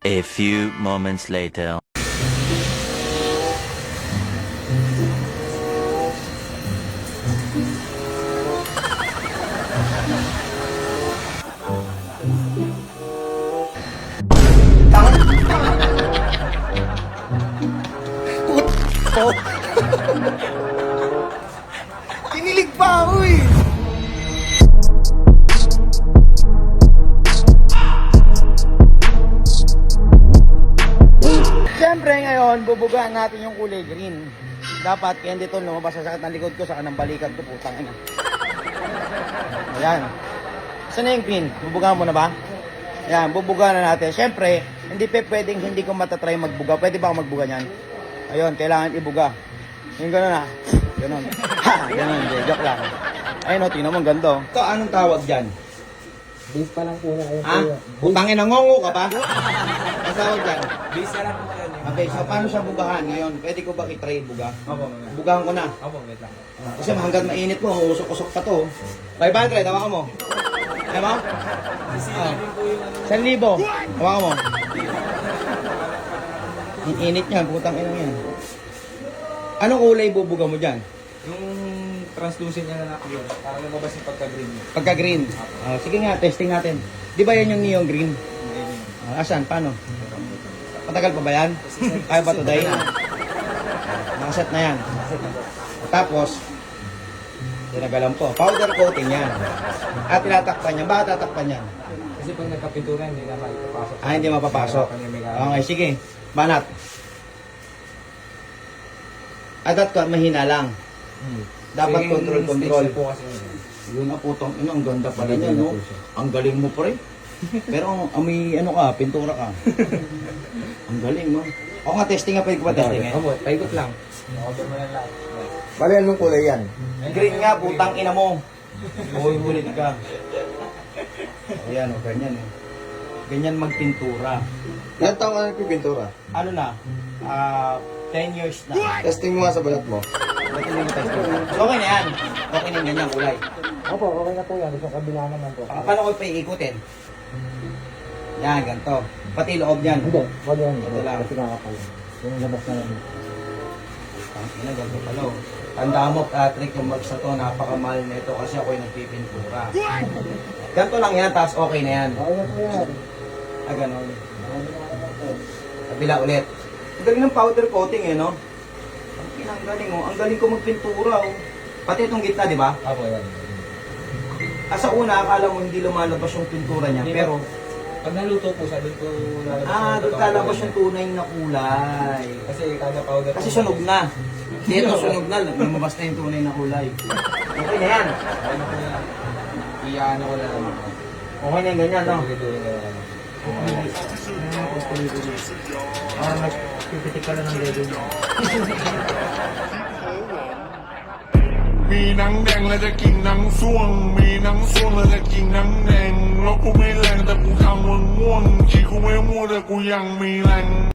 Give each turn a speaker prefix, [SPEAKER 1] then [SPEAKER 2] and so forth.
[SPEAKER 1] A few moments later.
[SPEAKER 2] Oh. Kinilig pa ako eh. Siyempre ngayon, bubugaan natin yung kulay green. Dapat, kaya hindi ito lumabas sa sakit ng likod ko, sa kanang balikat ko, putang ina. Ayan. Saan na yung green? Bubugaan mo na ba? Ayan, bubugaan na natin. Siyempre, hindi pwedeng hindi ko matatry magbuga. Pwede ba ako magbuga niyan? Ayun, kailangan ibuga. Yung gano'n na. Gano'n. Ha! Gano'n. Joke lang. Ayun o, tingnan mo, ganda. Ito, anong tawag dyan?
[SPEAKER 3] Base pa lang po na.
[SPEAKER 2] Ha? Putangin na ngongo ka pa? Ang tawag dyan?
[SPEAKER 3] Base na lang po yan.
[SPEAKER 2] Okay, so paano siya bugahan ngayon? Pwede ko ba i-try buga?
[SPEAKER 3] Opo,
[SPEAKER 2] Bugahan ko na.
[SPEAKER 3] Opo, wait lang.
[SPEAKER 2] Kasi hanggang mainit mo, usok-usok pa to. 500, hawakan mo. Ayaw mo?
[SPEAKER 3] Sisiramin po yung
[SPEAKER 2] 1,000. Hawakan mo. Ang init niya, putang ina yan. Anong kulay bubuga mo dyan?
[SPEAKER 3] yung translucent niya na nakagod. Para lumabas yung pagka-green niya.
[SPEAKER 2] Pagka-green. Sige nga, testing natin. Di ba yan yung neon green? Asan? Paano? Matagal pa ba yan? Kaya ba today? Nakaset na yan. Tapos, tinagalan po. Powder coating yan. At tinatakpan yan. Bakit tatakpan yan?
[SPEAKER 3] Kasi pag nagkapintura, hindi na makipapasok.
[SPEAKER 2] Hindi mapapasok. Okay, sige. Banat. Adat ko, mahina lang. Dapat control.
[SPEAKER 3] Po kasi
[SPEAKER 2] Yun na putong ino, ang ganda pala niya, no? Ang galing mo, pre. Pero may ano ka, pintura ka. Ang galing, no? Ako nga, testing nga, pwede ko ba testing eh?
[SPEAKER 3] Opo, paikot lang. Order mo lang lahat.
[SPEAKER 4] Bali, anong kulay yan?
[SPEAKER 2] Green nga, putang ina mo. Hulit ka. Ayan, o, ganyan eh. Ganyan magpintura.
[SPEAKER 4] Ilan taong ka nagpipintura?
[SPEAKER 2] Ano na? 10 years na.
[SPEAKER 4] Testing mo nga sa balat mo.
[SPEAKER 2] So, okay na yan. Okay na yung ganyan kulay.
[SPEAKER 3] Opo, okay na po yan. Sa kabila naman po.
[SPEAKER 2] Paano ko pa iikutin? Yan, ganito. Pati loob yan.
[SPEAKER 3] Hindi, wag yan.
[SPEAKER 2] Ito lang.
[SPEAKER 3] Kasi nakakapal. Yung labas na lang.
[SPEAKER 2] Ina, ganito pala. Tandaan mo, Patrick, yung mags na to, napakamahal na ito kasi ako'y nagpipintura. Ganito lang yan, tapos okay na yan.
[SPEAKER 3] Okay na po yan.
[SPEAKER 2] Ganon. Kabila ulit. Ang galing ng powder coating eh, no? Ang galing, oh. Ang galing ko magpintura, oh. Pati itong gitna, di ba?
[SPEAKER 3] Opo, yan.
[SPEAKER 2] Sa una, akala mo hindi lumalabas yung pintura niya, pero...
[SPEAKER 3] Pag naluto po siya, doon po lalabas.
[SPEAKER 2] doon lalabas yung tunay na kulay.
[SPEAKER 3] Kasi kada powder.
[SPEAKER 2] Kasi sunog na. Dito sunog na, lumabas na yung tunay na kulay. Okay na yan.
[SPEAKER 3] Okay na po yan. Iyaano ko na lang.
[SPEAKER 2] Okay na yung ganyan, no?
[SPEAKER 3] Pagduduin na lang.
[SPEAKER 2] Parang nagpipitik ka lang ng dedo niya.
[SPEAKER 5] มีหนังแดงและจะกินหนังส่วงมีหนังส่วงและจะกินหนังแดงแล้วกูไม่แรงแต่กูทำมึงง่วงที่กูไม่มั่วแต่กูยังมีแรง